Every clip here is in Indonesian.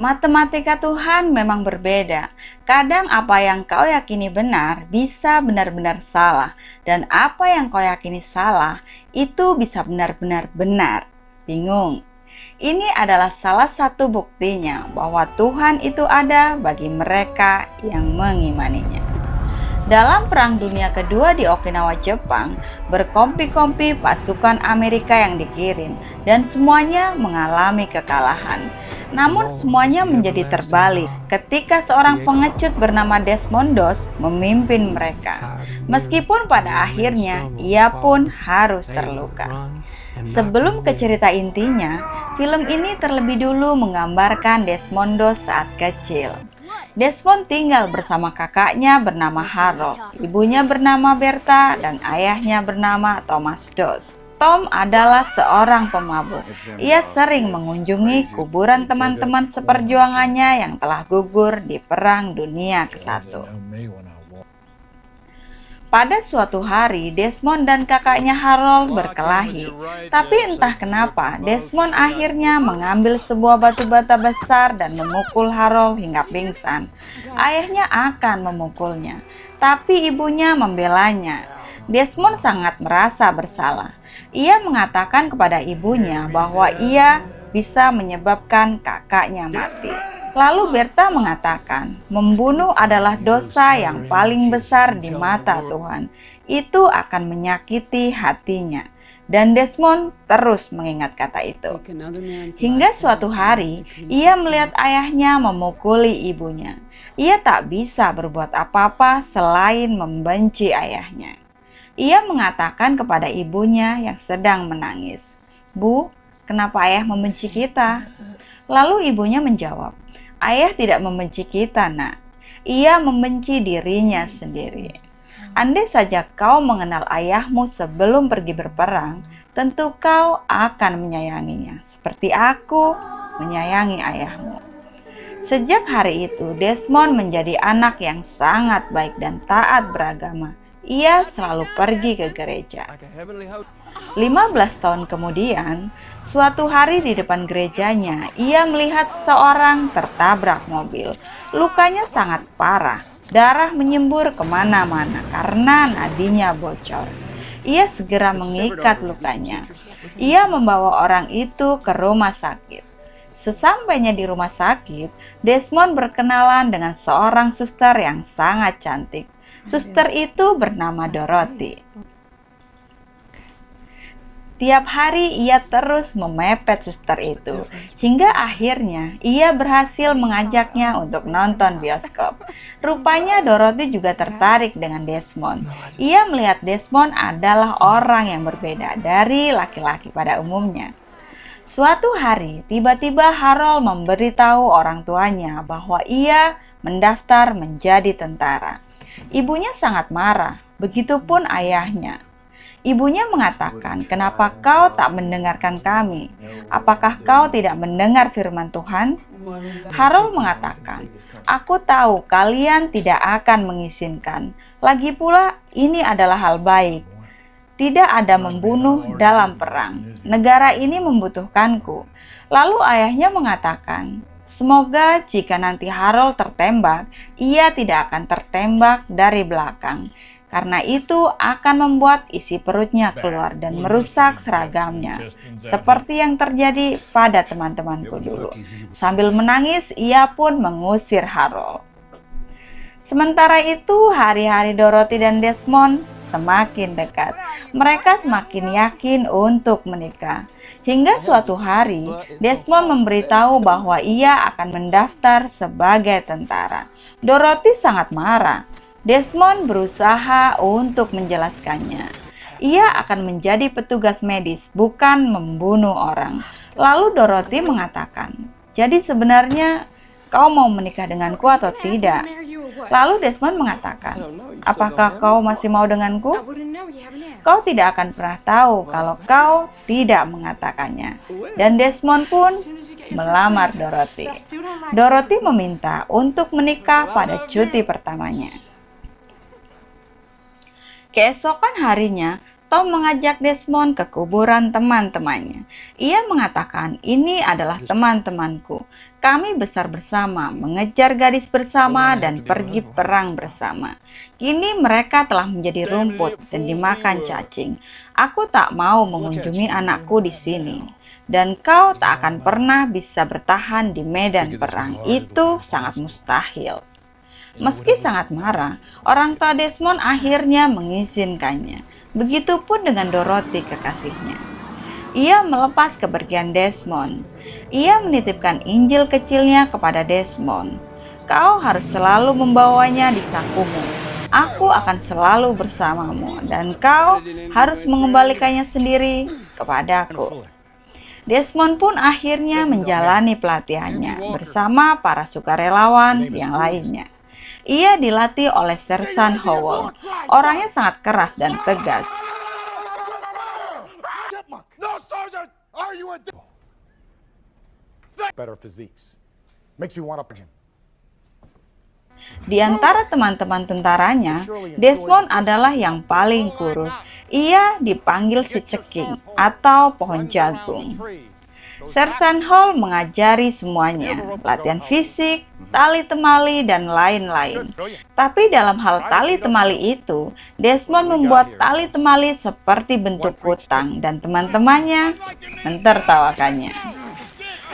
Matematika Tuhan memang berbeda. Kadang apa yang kau yakini benar bisa benar-benar salah, dan apa yang kau yakini salah itu bisa benar-benar benar. Bingung? Ini adalah salah satu buktinya bahwa Tuhan itu ada bagi mereka yang mengimaninya. Dalam Perang Dunia Kedua di Okinawa, Jepang, berkompi-kompi pasukan Amerika yang dikirim dan semuanya mengalami kekalahan. Namun semuanya menjadi terbalik ketika seorang pengecut bernama Desmond Doss memimpin mereka. Meskipun pada akhirnya ia pun harus terluka. Sebelum ke cerita intinya, film ini terlebih dulu menggambarkan Desmond Doss saat kecil. Desmond tinggal bersama kakaknya bernama Harold, ibunya bernama Bertha, dan ayahnya bernama Thomas Doss. Tom adalah seorang pemabuk. Ia sering mengunjungi kuburan teman-teman seperjuangannya yang telah gugur di Perang Dunia ke-1. Pada suatu hari, Desmond dan kakaknya Harold berkelahi. Tapi entah kenapa, Desmond akhirnya mengambil sebuah batu bata besar dan memukul Harold hingga pingsan. Ayahnya akan memukulnya, tapi ibunya membelanya. Desmond sangat merasa bersalah. Ia mengatakan kepada ibunya bahwa ia bisa menyebabkan kakaknya mati. Lalu Bertha mengatakan, membunuh adalah dosa yang paling besar di mata Tuhan. Itu akan menyakiti hatinya. Dan Desmond terus mengingat kata itu. Hingga suatu hari, ia melihat ayahnya memukuli ibunya. Ia tak bisa berbuat apa-apa selain membenci ayahnya. Ia mengatakan kepada ibunya yang sedang menangis, "Bu, kenapa ayah membenci kita?" Lalu ibunya menjawab, "Ayah tidak membenci kita, nak. Ia membenci dirinya sendiri. Andai saja kau mengenal ayahmu sebelum pergi berperang, tentu kau akan menyayanginya, seperti aku menyayangi ayahmu." Sejak hari itu, Desmond menjadi anak yang sangat baik dan taat beragama. Ia selalu pergi ke gereja. 15 tahun kemudian, suatu hari di depan gerejanya, ia melihat seseorang tertabrak mobil. Lukanya sangat parah, darah menyembur kemana-mana karena nadinya bocor. Ia segera mengikat lukanya. Ia membawa orang itu ke rumah sakit. Sesampainya di rumah sakit, Desmond berkenalan dengan seorang suster yang sangat cantik. Suster itu bernama Dorothy. Tiap hari ia terus memepet suster itu, hingga akhirnya ia berhasil mengajaknya untuk nonton bioskop. Rupanya Dorothy juga tertarik dengan Desmond. Ia melihat Desmond adalah orang yang berbeda dari laki-laki pada umumnya. Suatu hari, tiba-tiba Harold memberitahu orang tuanya bahwa ia mendaftar menjadi tentara. Ibunya sangat marah, begitupun ayahnya. Ibunya mengatakan, "Kenapa kau tak mendengarkan kami? Apakah kau tidak mendengar firman Tuhan?" Harold mengatakan, "Aku tahu kalian tidak akan mengizinkan. Lagi pula, ini adalah hal baik. Tidak ada membunuh dalam perang. Negara ini membutuhkanku." Lalu ayahnya mengatakan, "Semoga jika nanti Harold tertembak, ia tidak akan tertembak dari belakang. Karena itu akan membuat isi perutnya keluar dan merusak seragamnya. Seperti yang terjadi pada teman-temanku dulu." Sambil menangis, ia pun mengusir Harold. Sementara itu, hari-hari Dorothy dan Desmond semakin dekat. Mereka semakin yakin untuk menikah. Hingga suatu hari, Desmond memberitahu bahwa ia akan mendaftar sebagai tentara. Dorothy sangat marah. Desmond berusaha untuk menjelaskannya. Ia akan menjadi petugas medis, bukan membunuh orang. Lalu Dorothy mengatakan, "Jadi sebenarnya kau mau menikah denganku atau tidak?" Lalu Desmond mengatakan, "Apakah kau masih mau denganku? Kau tidak akan pernah tahu kalau kau tidak mengatakannya." Dan Desmond pun melamar Dorothy. Dorothy meminta untuk menikah pada cuti pertamanya. Keesokan harinya, Tom mengajak Desmond ke kuburan teman-temannya. Ia mengatakan, "Ini adalah teman-temanku. Kami besar bersama, mengejar gadis bersama, dan pergi perang bersama. Kini mereka telah menjadi rumput dan dimakan cacing. Aku tak mau mengunjungi anakku di sini. Dan kau tak akan pernah bisa bertahan di medan perang. Itu sangat mustahil." Meski sangat marah, orang tua Desmond akhirnya mengizinkannya. Begitupun dengan Dorothy, kekasihnya. Ia melepas kepergian Desmond. Ia menitipkan Injil kecilnya kepada Desmond. "Kau harus selalu membawanya di sakumu. Aku akan selalu bersamamu, dan kau harus mengembalikannya sendiri kepadaku." Desmond pun akhirnya menjalani pelatihannya bersama para sukarelawan yang lainnya. Ia dilatih oleh Sersan Howell. Orangnya sangat keras dan tegas. Di antara teman-teman tentaranya, Desmond adalah yang paling kurus. Ia dipanggil si ceking atau pohon jagung. Sersan Hall mengajari semuanya, latihan fisik, tali temali, dan lain-lain. Tapi dalam hal tali temali itu, Desmond membuat tali temali seperti bentuk kutang dan teman-temannya mentertawakannya.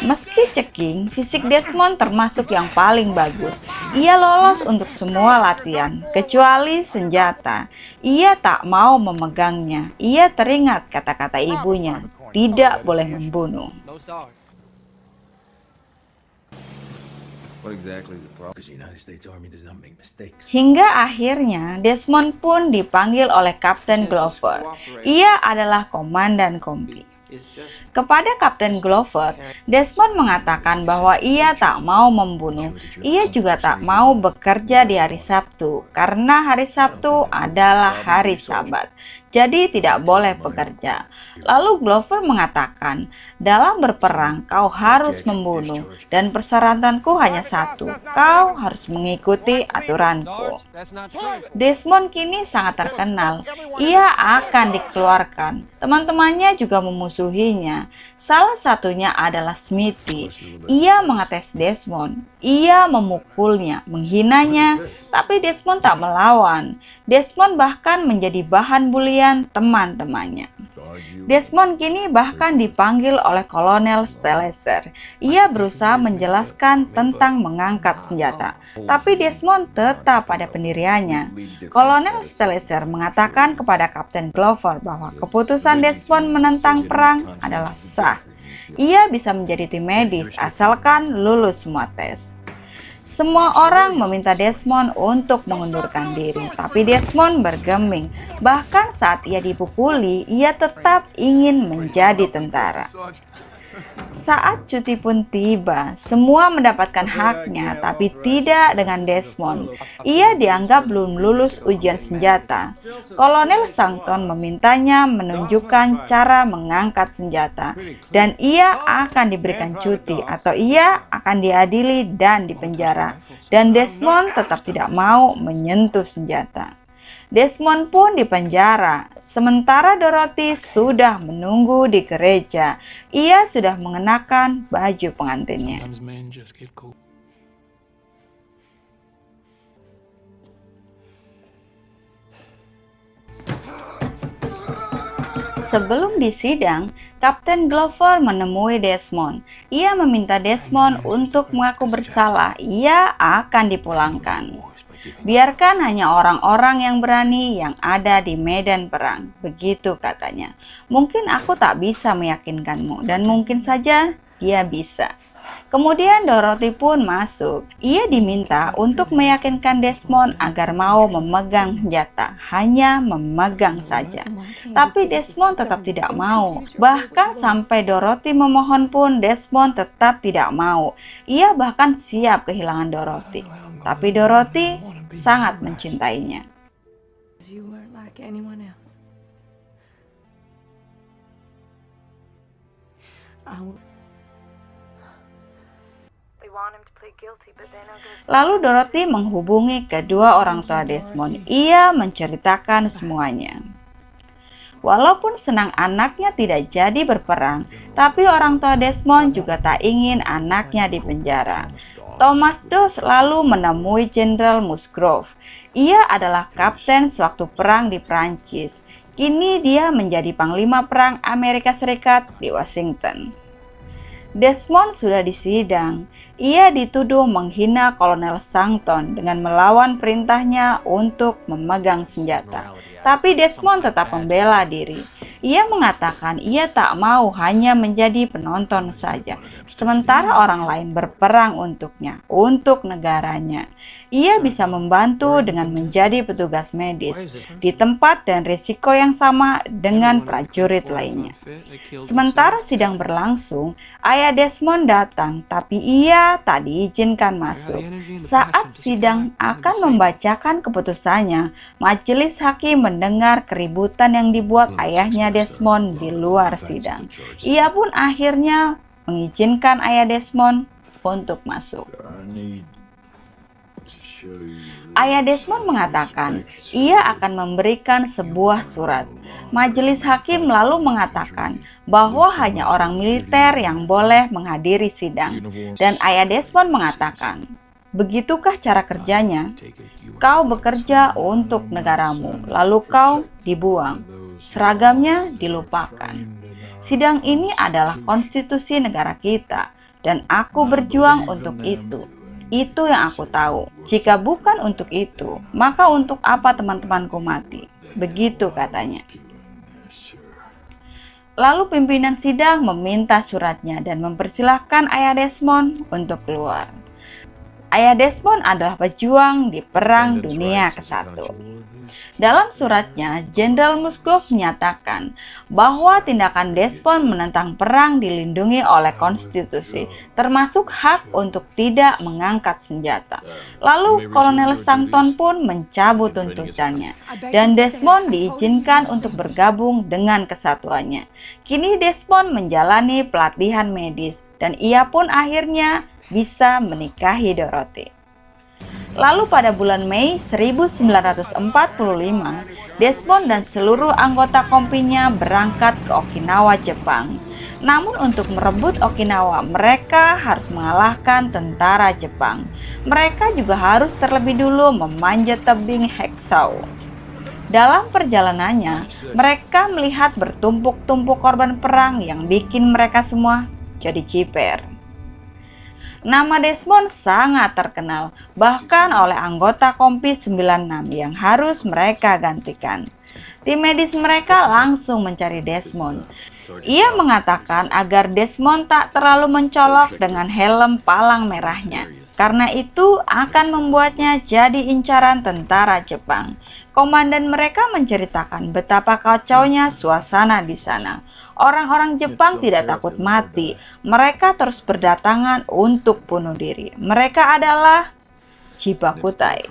Meski ceking, fisik Desmond termasuk yang paling bagus. Ia lolos untuk semua latihan, kecuali senjata. Ia tak mau memegangnya. Ia teringat kata-kata ibunya, tidak boleh membunuh. Hingga akhirnya Desmond pun dipanggil oleh Kapten Glover. Ia adalah komandan kompi. Kepada Kapten Glover, Desmond mengatakan bahwa ia tak mau membunuh. Ia juga tak mau bekerja di hari Sabtu, karena hari Sabtu adalah hari Sabat. Jadi tidak boleh bekerja. Lalu Glover mengatakan, "Dalam berperang kau harus membunuh, dan persyaratanku hanya satu, kau harus mengikuti aturanku." Desmond kini sangat terkenal. Ia akan dikeluarkan. Teman-temannya juga memusuhinya. Salah satunya adalah Smithy. Ia mengetes Desmond. Ia memukulnya, menghinanya, tapi Desmond tak melawan. Desmond bahkan menjadi bahan bulian teman-temannya. Desmond kini bahkan dipanggil oleh Kolonel Stelzer. Ia berusaha menjelaskan tentang mengangkat senjata, tapi Desmond tetap pada pendiriannya. Kolonel Stelzer mengatakan kepada Kapten Glover bahwa keputusan Desmond menentang perang adalah sah. Ia bisa menjadi tim medis asalkan lulus semua tes. Semua orang meminta Desmond untuk mengundurkan diri, tapi Desmond bergeming. Bahkan saat ia dipukuli, ia tetap ingin menjadi tentara. Saat cuti pun tiba, semua mendapatkan haknya, tapi tidak dengan Desmond. Ia dianggap belum lulus ujian senjata. Kolonel Sankton memintanya menunjukkan cara mengangkat senjata, dan ia akan diberikan cuti atau ia akan diadili dan dipenjara. Dan Desmond tetap tidak mau menyentuh senjata. Desmond pun dipenjara, sementara Dorothy sudah menunggu di gereja. Ia sudah mengenakan baju pengantinnya. Sebelum disidang, Kapten Glover menemui Desmond. Ia meminta Desmond untuk mengaku bersalah. Ia akan dipulangkan. "Biarkan hanya orang-orang yang berani yang ada di medan perang," begitu katanya. "Mungkin aku tak bisa meyakinkanmu, dan mungkin saja dia bisa." Kemudian Dorothy pun masuk. Ia diminta untuk meyakinkan Desmond agar mau memegang senjata, hanya memegang saja. Tapi Desmond tetap tidak mau. Bahkan sampai Dorothy memohon pun Desmond tetap tidak mau. Ia bahkan siap kehilangan Dorothy. Tapi Dorothy sangat mencintainya. Lalu Dorothy menghubungi kedua orang tua Desmond. Ia menceritakan semuanya. Walaupun senang anaknya tidak jadi berperang, tapi orang tua Desmond juga tak ingin anaknya dipenjara. Thomas Dawes lalu menemui Jenderal Musgrove. Ia adalah kapten sewaktu perang di Prancis. Kini dia menjadi panglima perang Amerika Serikat di Washington. Desmond sudah disidang. Ia dituduh menghina Kolonel Sangton dengan melawan perintahnya untuk memegang senjata. Tapi Desmond tetap membela diri. Ia mengatakan ia tak mau hanya menjadi penonton saja, sementara orang lain berperang untuknya, untuk negaranya. Ia bisa membantu dengan menjadi petugas medis di tempat dan risiko yang sama dengan prajurit lainnya. Sementara sidang berlangsung, ayah Desmond datang, tapi ia tak diizinkan masuk. Saat sidang akan membacakan keputusannya, majelis hakim mendengar keributan yang dibuat ayahnya Desmond di luar sidang. Ia pun akhirnya mengizinkan ayah Desmond untuk masuk. Ayah Desmond mengatakan ia akan memberikan sebuah surat. Majelis hakim lalu mengatakan bahwa hanya orang militer yang boleh menghadiri sidang. Dan ayah Desmond mengatakan, "Begitukah cara kerjanya? Kau bekerja untuk negaramu, lalu kau dibuang. Seragamnya dilupakan. Sidang ini adalah konstitusi negara kita, dan aku berjuang untuk itu. Itu yang aku tahu. Jika bukan untuk itu, maka untuk apa teman-temanku mati?" Begitu katanya. Lalu pimpinan sidang meminta suratnya dan mempersilahkan ayah Desmond untuk keluar. Ayah Desmond adalah pejuang di Perang Dunia ke-1. Dalam suratnya, Jenderal Musgrove menyatakan bahwa tindakan Desmond menentang perang dilindungi oleh konstitusi, termasuk hak untuk tidak mengangkat senjata. Lalu Kolonel Sangton pun mencabut tuntutannya, dan Desmond diizinkan untuk bergabung dengan kesatuannya. Kini Desmond menjalani pelatihan medis, dan ia pun akhirnya bisa menikahi Dorothy. Lalu pada bulan Mei 1945, Desmond dan seluruh anggota kompinya berangkat ke Okinawa, Jepang. Namun untuk merebut Okinawa, mereka harus mengalahkan tentara Jepang. Mereka juga harus terlebih dulu memanjat tebing Haksau. Dalam perjalanannya, mereka melihat bertumpuk-tumpuk korban perang yang bikin mereka semua jadi ciper. Nama Desmond sangat terkenal, bahkan oleh anggota Kompi 96 yang harus mereka gantikan. Tim medis mereka langsung mencari Desmond. Ia mengatakan agar Desmond tak terlalu mencolok dengan helm palang merahnya, karena itu akan membuatnya jadi incaran tentara Jepang. Komandan mereka menceritakan betapa kacaunya suasana di sana. Orang-orang Jepang tidak takut mati. Mereka terus berdatangan untuk bunuh diri. Mereka adalah Chibakutai.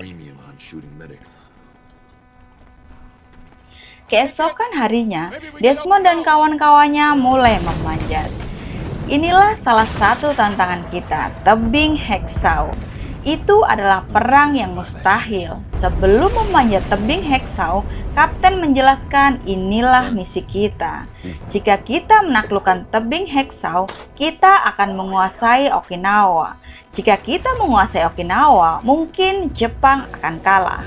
Keesokan harinya, Desmond dan kawan-kawannya mulai memanjat. Inilah salah satu tantangan kita, tebing Haksau. Itu adalah perang yang mustahil. Sebelum memanjat tebing Haksau, Kapten menjelaskan inilah misi kita. Jika kita menaklukkan tebing Haksau, kita akan menguasai Okinawa. Jika kita menguasai Okinawa, mungkin Jepang akan kalah.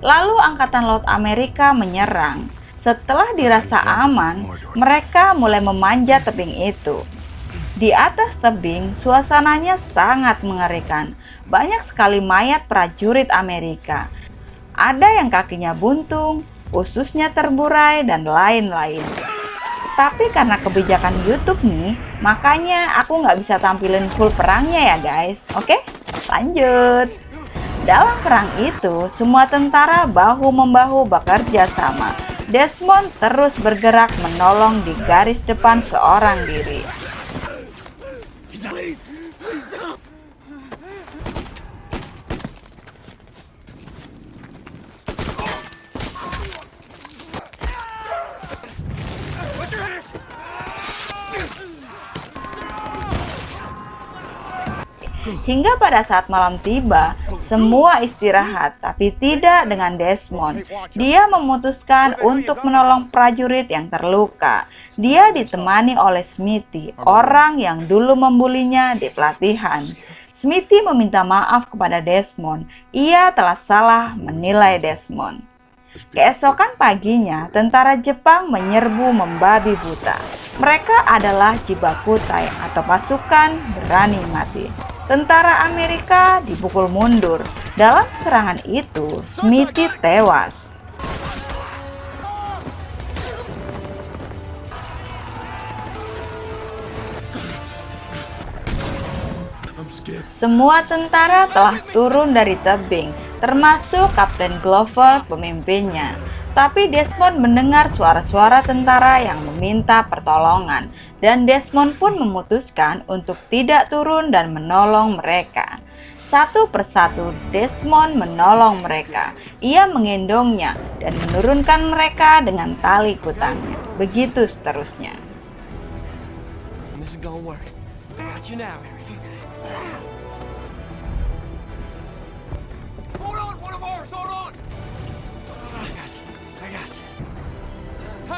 Lalu Angkatan Laut Amerika menyerang. Setelah dirasa aman, mereka mulai memanjat tebing itu. Di atas tebing, suasananya sangat mengerikan. Banyak sekali mayat prajurit Amerika. Ada yang kakinya buntung, ususnya terburai, dan lain-lain. Tapi karena kebijakan YouTube nih, makanya aku nggak bisa tampilin full perangnya ya guys. Oke, lanjut. Dalam perang itu, semua tentara bahu-membahu bekerja sama. Desmond terus bergerak menolong di garis depan seorang diri. Hingga pada saat malam tiba, semua istirahat, tapi tidak dengan Desmond. Dia memutuskan untuk menolong prajurit yang terluka. Dia ditemani oleh Smithy, orang yang dulu membulinya di pelatihan. Smithy meminta maaf kepada Desmond. Ia telah salah menilai Desmond. Keesokan paginya, tentara Jepang menyerbu membabi buta. Mereka adalah Jibakutai atau pasukan berani mati. Tentara Amerika dipukul mundur. Dalam serangan itu, Smithy tewas. Semua tentara telah turun dari tebing, termasuk Kapten Glover pemimpinnya. Tapi Desmond mendengar suara-suara tentara yang meminta pertolongan, dan Desmond pun memutuskan untuk tidak turun dan menolong mereka. Satu persatu Desmond menolong mereka. Ia menggendongnya dan menurunkan mereka dengan tali kutangnya. Begitu seterusnya.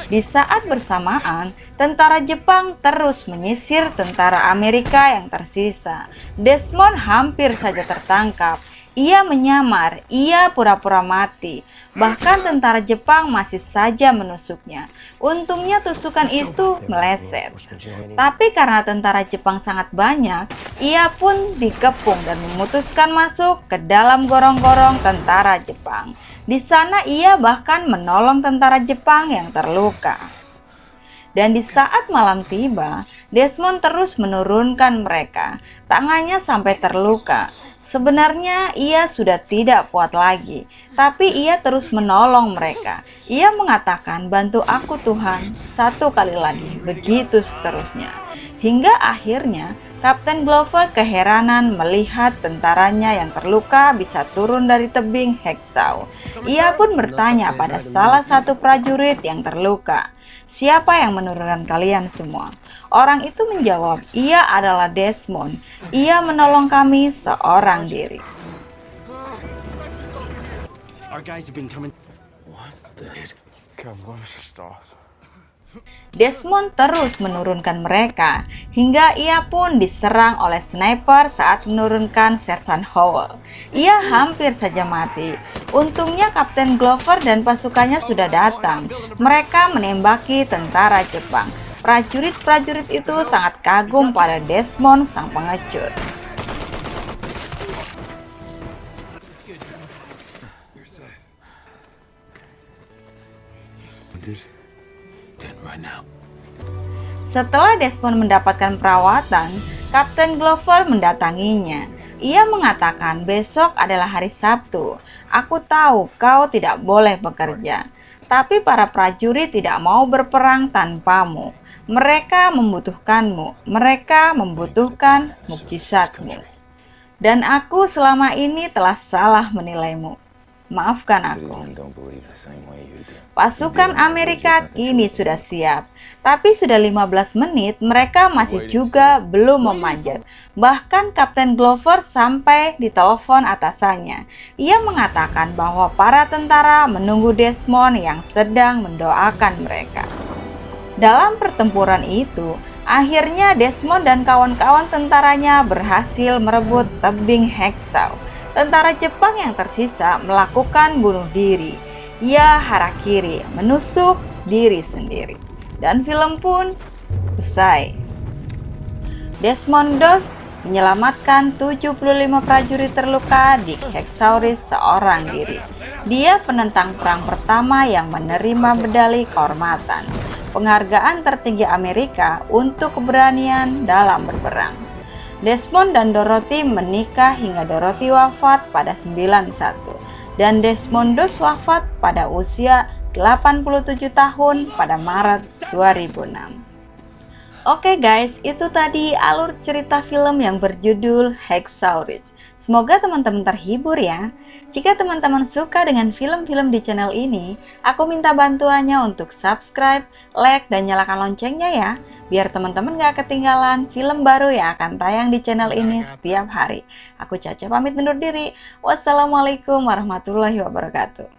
Di saat bersamaan, tentara Jepang terus menyisir tentara Amerika yang tersisa. Desmond hampir saja tertangkap. Ia menyamar, ia pura-pura mati. Bahkan tentara Jepang masih saja menusuknya. Untungnya tusukan itu meleset. Tapi karena tentara Jepang sangat banyak, ia pun dikepung dan memutuskan masuk ke dalam gorong-gorong tentara Jepang. Di sana ia bahkan menolong tentara Jepang yang terluka. Dan di saat malam tiba, Desmond terus menurunkan mereka. Tangannya sampai terluka. Sebenarnya ia sudah tidak kuat lagi, tapi ia terus menolong mereka. Ia mengatakan, "Bantu aku Tuhan," satu kali lagi, begitu seterusnya. Hingga akhirnya Kapten Glover keheranan melihat tentaranya yang terluka bisa turun dari tebing Hacksaw. Ia pun bertanya pada salah satu prajurit yang terluka, "Siapa yang menurunkan kalian semua?" Orang itu menjawab, "Ia adalah Desmond. Ia menolong kami seorang diri." Desmond terus menurunkan mereka, hingga ia pun diserang oleh sniper saat menurunkan Sersan Howell. Ia hampir saja mati. Untungnya Kapten Glover dan pasukannya sudah datang. Mereka menembaki tentara Jepang. Prajurit-prajurit itu sangat kagum pada Desmond sang pengecut. Setelah Desmond mendapatkan perawatan, Kapten Glover mendatanginya. Ia mengatakan, "Besok adalah hari Sabtu. Aku tahu kau tidak boleh bekerja, tapi para prajurit tidak mau berperang tanpamu. Mereka membutuhkanmu. Mereka membutuhkan mukjizatmu. Dan aku selama ini telah salah menilaimu. Maafkan aku." Pasukan Amerika kini sudah siap, tapi sudah 15 menit mereka masih juga belum memanjat. Bahkan Kapten Glover sampai ditelepon atasannya. Ia mengatakan bahwa para tentara menunggu Desmond yang sedang mendoakan mereka. Dalam pertempuran itu, akhirnya Desmond dan kawan-kawan tentaranya berhasil merebut tebing Hacksaw. Tentara Jepang yang tersisa melakukan bunuh diri. Ia harakiri, menusuk diri sendiri. Dan film pun usai. Desmond Doss menyelamatkan 75 prajurit terluka di Hacksawris seorang diri. Dia penentang perang pertama yang menerima medali kehormatan, penghargaan tertinggi Amerika untuk keberanian dalam berperang. Desmond dan Dorothy menikah hingga Dorothy wafat pada 91 dan Desmond Doss wafat pada usia 87 tahun pada Maret 2006. Oke guys, itu tadi alur cerita film yang berjudul Hacksaw Ridge. Semoga teman-teman terhibur ya. Jika teman-teman suka dengan film-film di channel ini, aku minta bantuannya untuk subscribe, like, dan nyalakan loncengnya ya. Biar teman-teman gak ketinggalan film baru yang akan tayang di channel ini setiap hari. Aku Caca pamit undur diri. Wassalamualaikum warahmatullahi wabarakatuh.